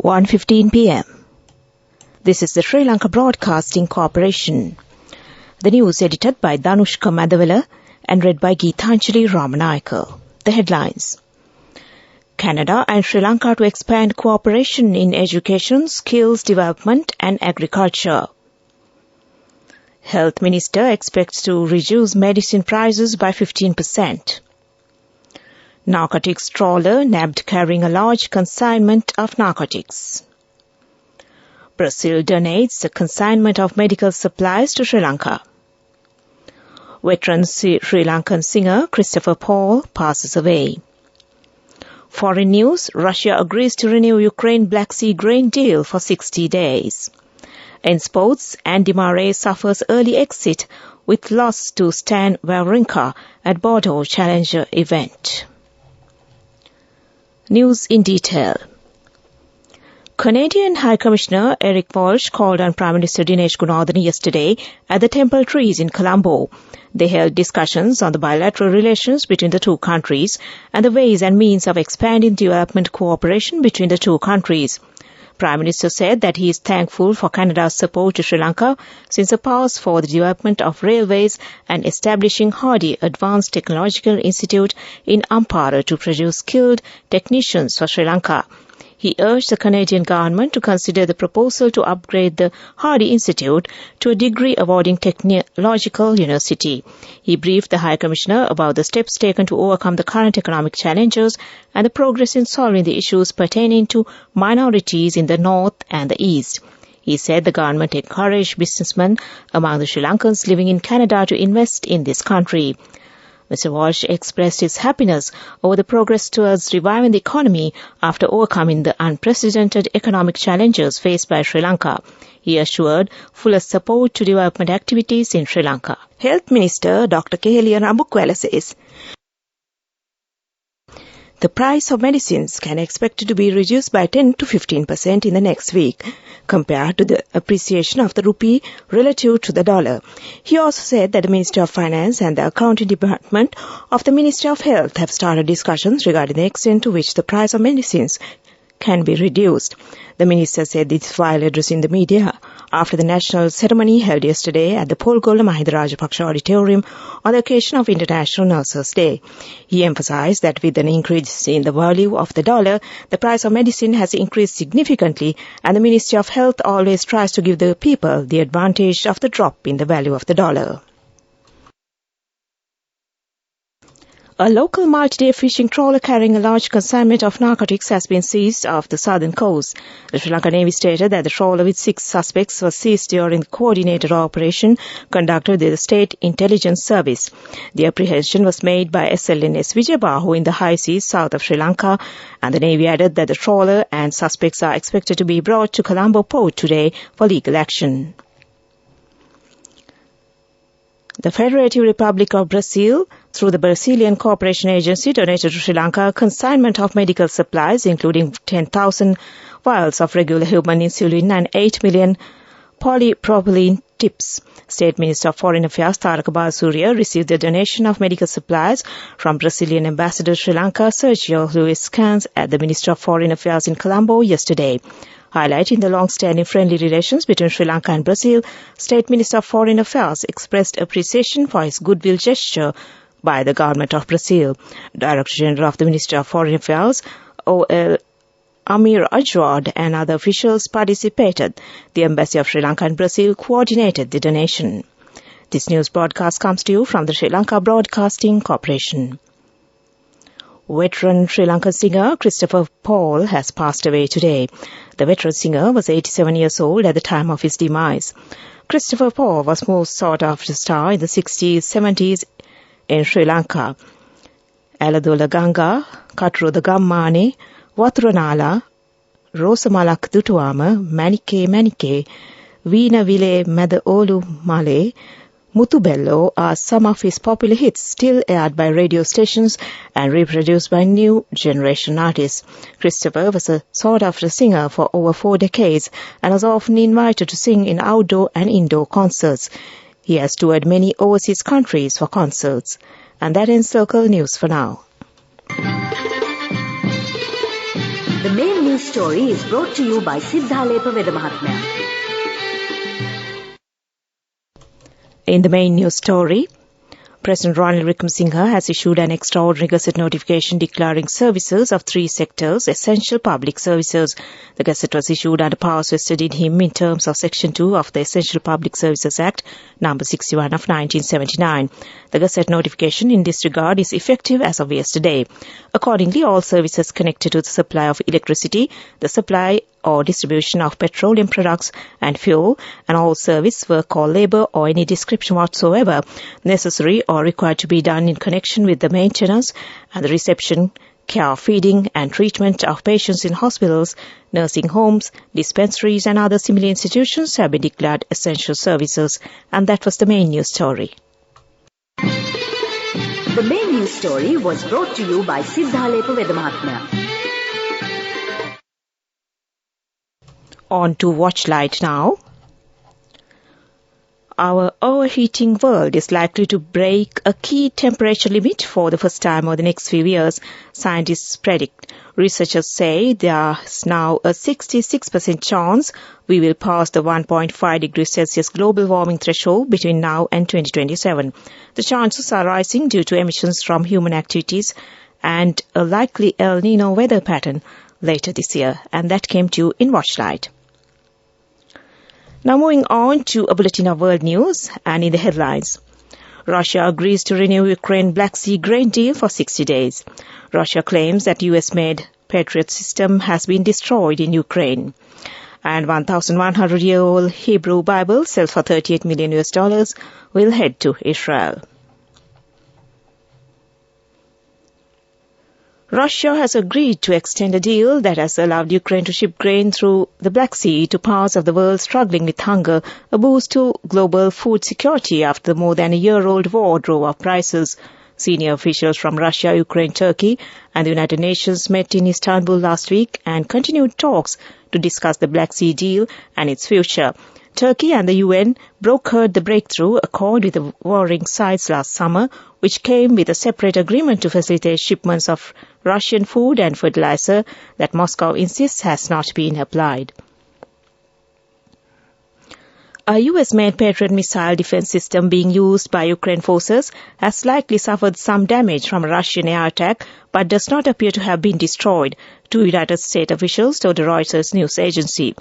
1:15 p.m. This is the Sri Lanka Broadcasting Corporation. The news edited by Danushka Madawala and read by Geethanjali Ramanayaka. The headlines. Canada and Sri Lanka to expand cooperation in education, skills development and agriculture. Health Minister expects to reduce medicine prices by 15%. Narcotics trawler nabbed carrying a large consignment of narcotics. Brazil donates the consignment of medical supplies to Sri Lanka. Veteran Sri Lankan singer Christopher Paul passes away. Foreign news, Russia agrees to renew Ukraine Black Sea grain deal for 60 days. In sports, Andy Murray suffers early exit with loss to Stan Wawrinka at Bordeaux Challenger event. News in detail. Canadian High Commissioner Eric Walsh called on Prime Minister Dinesh Gunawardene yesterday at the Temple Trees in Colombo. They held discussions on the bilateral relations between the two countries and the ways and means of expanding development cooperation between the two countries. Prime Minister said that he is thankful for Canada's support to Sri Lanka since the past for the development of railways and establishing Hardy Advanced Technological Institute in Ampara to produce skilled technicians for Sri Lanka. He urged the Canadian government to consider the proposal to upgrade the Hardy Institute to a degree-awarding technological university. He briefed the High Commissioner about the steps taken to overcome the current economic challenges and the progress in solving the issues pertaining to minorities in the north and the east. He said the government encouraged businessmen among the Sri Lankans living in Canada to invest in this country. Mr. Walsh expressed his happiness over the progress towards reviving the economy after overcoming the unprecedented economic challenges faced by Sri Lanka. He assured fuller support to development activities in Sri Lanka. Health Minister Dr. Keheliya Rambukwala says the price of medicines can expected to be reduced by 10 to 15% in the next week, compared to the appreciation of the rupee relative to the dollar. He also said that the Ministry of Finance and the Accounting Department of the Ministry of Health have started discussions regarding the extent to which the price of medicines can be reduced. The minister said this while addressing the media after the national ceremony held yesterday at the Polgolla Mahida Rajapaksa Auditorium on the occasion of International Nurses Day. He emphasized that with an increase in the value of the dollar, the price of medicine has increased significantly, and the Ministry of Health always tries to give the people the advantage of the drop in the value of the dollar. A local multi-day fishing trawler carrying a large consignment of narcotics has been seized off the southern coast. The Sri Lanka Navy stated that the trawler with 6 suspects was seized during the coordinated operation conducted by the State Intelligence Service. The apprehension was made by SLNS Vijayabahu in the high seas south of Sri Lanka, and the Navy added that the trawler and suspects are expected to be brought to Colombo port today for legal action. The Federative Republic of Brazil, through the Brazilian Cooperation Agency, donated to Sri Lanka a consignment of medical supplies, including 10,000 vials of regular human insulin and 8 million polypropylene tips. State Minister of Foreign Affairs Tharaka Balasuria received the donation of medical supplies from Brazilian Ambassador to Sri Lanka Sergio Luis Cans at the Ministry of Foreign Affairs in Colombo yesterday. Highlighting the long-standing friendly relations between Sri Lanka and Brazil, State Minister of Foreign Affairs expressed appreciation for his goodwill gesture by the government of Brazil. Director General of the Ministry of Foreign Affairs, O.L. Amir Ajwad, and other officials participated. The Embassy of Sri Lanka and Brazil coordinated the donation. This news broadcast comes to you from the Sri Lanka Broadcasting Corporation. Veteran Sri Lankan singer Christopher Paul has passed away today. The veteran singer was 87 years old at the time of his demise. Christopher Paul was most sought-after star in the 60s, 70s in Sri Lanka. Aladola Ganga, Katruda Gammane, Waturanala, Rosamalak Dutuama, Manike Manike, Veena Vile Mada Olu Male, Mutubello are some of his popular hits still aired by radio stations and reproduced by new generation artists. Christopher was a sought-after singer for over 4 decades and was often invited to sing in outdoor and indoor concerts. He has toured many overseas countries for concerts. And that ends local news for now. The main news story is brought to you by Siddhalepa Veda Mahatmya. In the main news story, President Ranil Wickremesinghe has issued an extraordinary Gazette notification declaring services of 3 sectors essential public services. The Gazette was issued under powers vested in him in terms of Section 2 of the Essential Public Services Act, number 61 of 1979. The Gazette notification in this regard is effective as of yesterday. Accordingly, all services connected to the supply of electricity, the supply or distribution of petroleum products and fuel, and all service, work or labour or any description whatsoever necessary or required to be done in connection with the maintenance and the reception, care, feeding and treatment of patients in hospitals, nursing homes, dispensaries and other similar institutions have been declared essential services. And that was the main news story. The main news story was brought to you by Siddhalepa Veda Mahatmya. On to Watchlight now. Our overheating world is likely to break a key temperature limit for the first time over the next few years, scientists predict. Researchers say there's now a 66% chance we will pass the 1.5 degrees Celsius global warming threshold between now and 2027. The chances are rising due to emissions from human activities and a likely El Nino weather pattern later this year. And that came to you in Watchlight. Now moving on to a bulletin of world news and in the headlines. Russia agrees to renew Ukraine Black Sea grain deal for 60 days. Russia claims that US-made Patriot system has been destroyed in Ukraine. And 1,100-year-old Hebrew Bible sells for $38 million will head to Israel. Russia has agreed to extend a deal that has allowed Ukraine to ship grain through the Black Sea to parts of the world struggling with hunger, a boost to global food security after the more than a year-old war drove up prices. Senior officials from Russia, Ukraine, Turkey and the United Nations met in Istanbul last week and continued talks to discuss the Black Sea deal and its future. Turkey and the UN brokered the breakthrough accord with the warring sides last summer, which came with a separate agreement to facilitate shipments of Russian food and fertilizer that Moscow insists has not been applied. A US-made Patriot missile defense system being used by Ukraine forces has likely suffered some damage from a Russian air attack, but does not appear to have been destroyed, 2 United States officials told the Reuters news agency.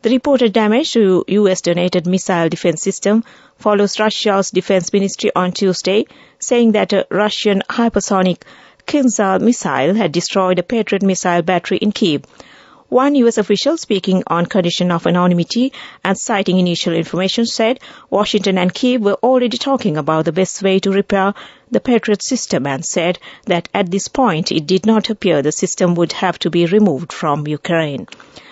The reported damage to US-donated missile defense system follows Russia's defense ministry on Tuesday, saying that a Russian hypersonic Kinzhal missile had destroyed a Patriot missile battery in Kyiv. One U.S. official speaking on condition of anonymity and citing initial information said Washington and Kyiv were already talking about the best way to repair the Patriot system and said that at this point it did not appear the system would have to be removed from Ukraine.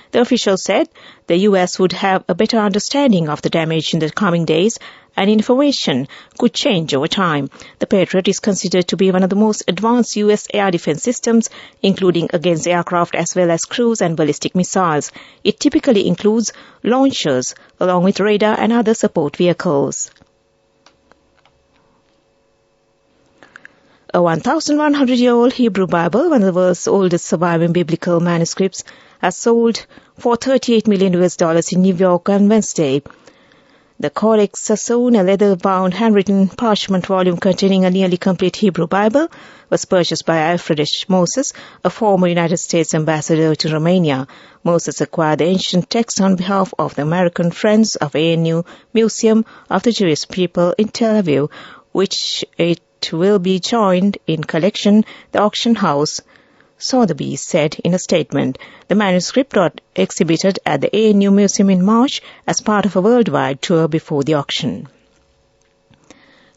The official said the U.S. would have a better understanding of the damage in the coming days and information could change over time. The Patriot is considered to be one of the most advanced U.S. air defense systems, including against aircraft as well as cruise and ballistic missiles. It typically includes launchers along with radar and other support vehicles. A 1,100-year-old Hebrew Bible, one of the world's oldest surviving biblical manuscripts, has sold for $38 million in New York on Wednesday. The Codex Sassoon, a leather-bound handwritten parchment volume containing a nearly complete Hebrew Bible, was purchased by Alfred H. Moses, a former United States ambassador to Romania. Moses acquired the ancient text on behalf of the American Friends of ANU Museum of the Jewish People in Tel Aviv, which it will be joined in collection, the auction house, Sotheby's said in a statement. The manuscript got exhibited at the ANU Museum in March as part of a worldwide tour before the auction.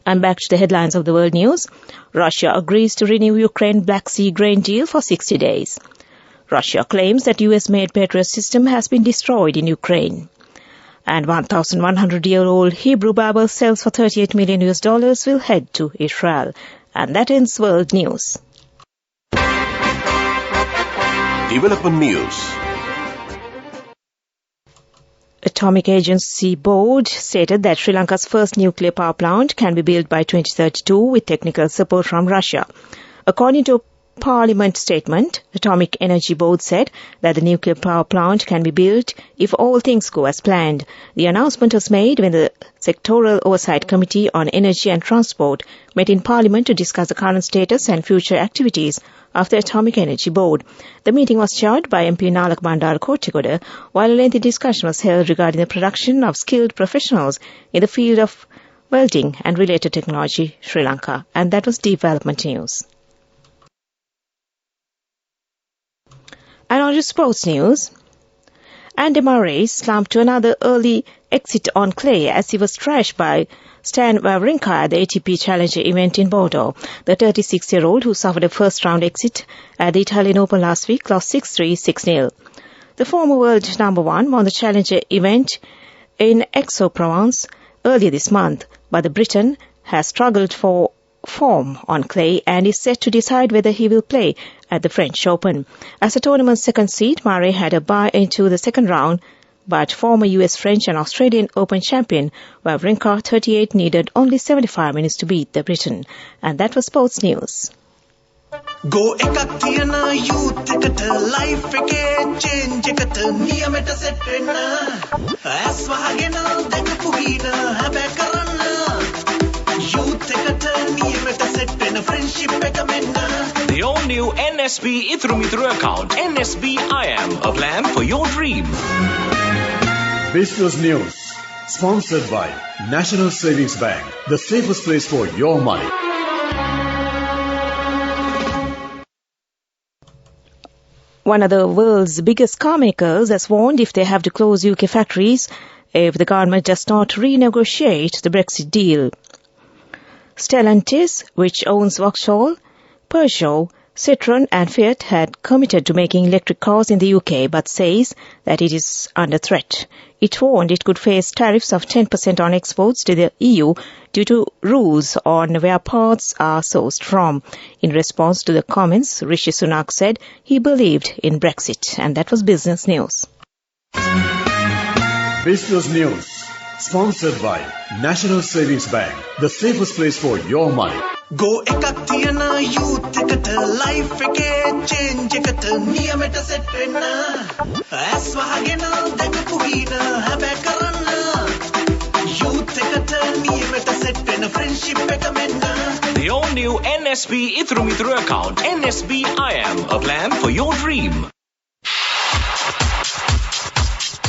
And back to the headlines of the world news. Russia agrees to renew Ukraine Black Sea grain deal for 60 days. Russia claims that US-made Patriot system has been destroyed in Ukraine. And 1,100-year-old Hebrew Bible sells for $38 million will head to Israel. And that ends world news. Development News. Atomic Agency Board stated that Sri Lanka's first nuclear power plant can be built by 2032 with technical support from Russia. According to a Parliament statement, Atomic Energy Board said that the nuclear power plant can be built if all things go as planned. The announcement was made when the Sectoral Oversight Committee on Energy and Transport met in Parliament to discuss the current status and future activities of the Atomic Energy Board. The meeting was chaired by MP Nalak Bandara Kottigoda, while a lengthy discussion was held regarding the production of skilled professionals in the field of welding and related technology, Sri Lanka. And that was development news. And on to sports news, Andy Murray slumped to another early exit on clay as he was trashed by Stan Wawrinka at the ATP Challenger event in Bordeaux. The 36-year-old, who suffered a first-round exit at the Italian Open last week, lost 6-3, 6-0. The former world number one won the Challenger event in Aix-en-Provence earlier this month, but the Briton has struggled for form on clay and is set to decide whether he will play at the French Open. As the tournament's second seed, Murray had a bye into the second round, but former US, French and Australian Open champion Wawrinka, 38, needed only 75 minutes to beat the Briton. And that was sports news. Go ekak thiyana youth eකට life එකේ change එකට නියමෙට set වෙන්න ඇස් වහගෙන දැකපු හීන හැබැ කරන්න youth එකට නියමෙට set වෙන friendship එක මෙන්න. The all new NSB Ithru account, NSB IM, a plan for your dream. Business News, sponsored by National Savings Bank, the safest place for your money. One of the world's biggest car makers has warned if they have to close UK factories if the government does not renegotiate the Brexit deal. Stellantis, which owns Vauxhall, Peugeot, Citroën and Fiat, had committed to making electric cars in the UK but says that it is under threat. It warned it could face tariffs of 10% on exports to the EU due to rules on where parts are sourced from. In response to the comments, Rishi Sunak said he believed in Brexit. And that was Business News. Business News, sponsored by National Savings Bank, the safest place for your money. Go ekak thiyana youth එකට life එකේ change එකට නියමෙට set වෙන්න ඇස් වහගෙන දැකපු හීන හැබැ කරන්න youth එකට නියමෙට set වෙන friendship එක මෙන්න. The all new NSB Ithru account, NSB IM, a plan for your dream.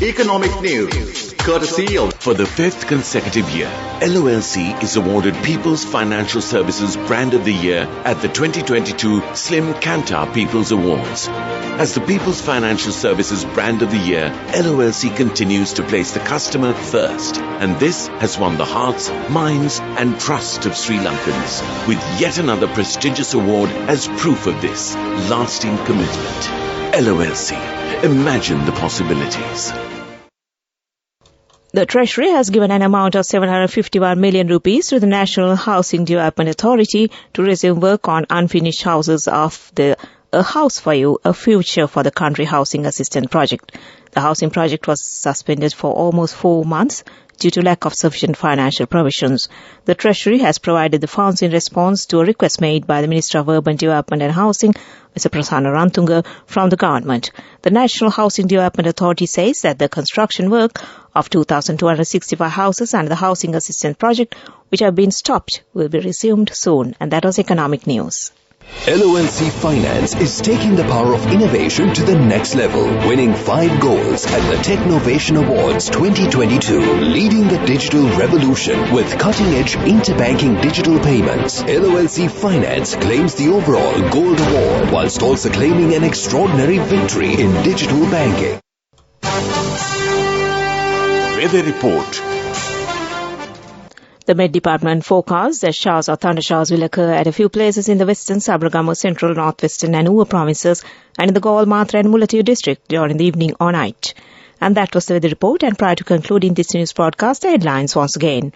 Economic news, courtesy of... For the 5th consecutive year, LOLC is awarded People's Financial Services Brand of the Year at the 2022 Slim Kantar People's Awards. As the People's Financial Services Brand of the Year, LOLC continues to place the customer first, and this has won the hearts, minds and trust of Sri Lankans, with yet another prestigious award as proof of this lasting commitment. LOLC, imagine the possibilities. The Treasury has given an amount of 751 million rupees to the National Housing Development Authority to resume work on unfinished houses of the A House for You, A Future for the Country Housing Assistance Project. The housing project was suspended for almost 4 months due to lack of sufficient financial provisions. The Treasury has provided the funds in response to a request made by the Minister of Urban Development and Housing, Mr. Prasanna Rantunga, from the government. The National Housing Development Authority says that the construction work of 2,265 houses under the Housing Assistance Project, which have been stopped, will be resumed soon. And that was economic news. LOLC Finance is taking the power of innovation to the next level, winning 5 golds at the Technovation Awards 2022, leading the digital revolution with cutting-edge interbanking digital payments. LOLC Finance claims the overall gold award whilst also claiming an extraordinary victory in digital banking. Weather report. The Met Department forecasts that showers or thundershowers will occur at a few places in the western, Sabaragamu, central, northwestern and Uva provinces and in the Galle, Matra and Mullaitivu district during the evening or night. And that was the weather report. And prior to concluding this news broadcast, the headlines once again.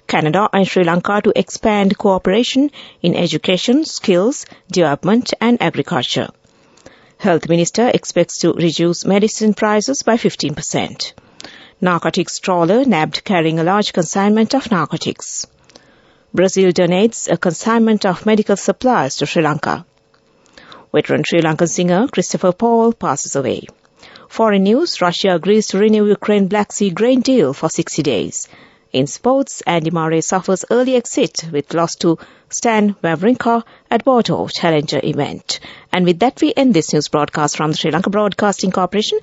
Canada and Sri Lanka to expand cooperation in education, skills, development and agriculture. Health Minister expects to reduce medicine prices by 15%. Narcotics trawler nabbed carrying a large consignment of narcotics. Brazil donates a consignment of medical supplies to Sri Lanka. Veteran Sri Lankan singer Christopher Paul passes away. Foreign news, Russia agrees to renew Ukraine Black Sea grain deal for 60 days. In sports, Andy Murray suffers early exit with loss to Stan Wawrinka at Bordeaux Challenger event. And with that, we end this news broadcast from the Sri Lanka Broadcasting Corporation.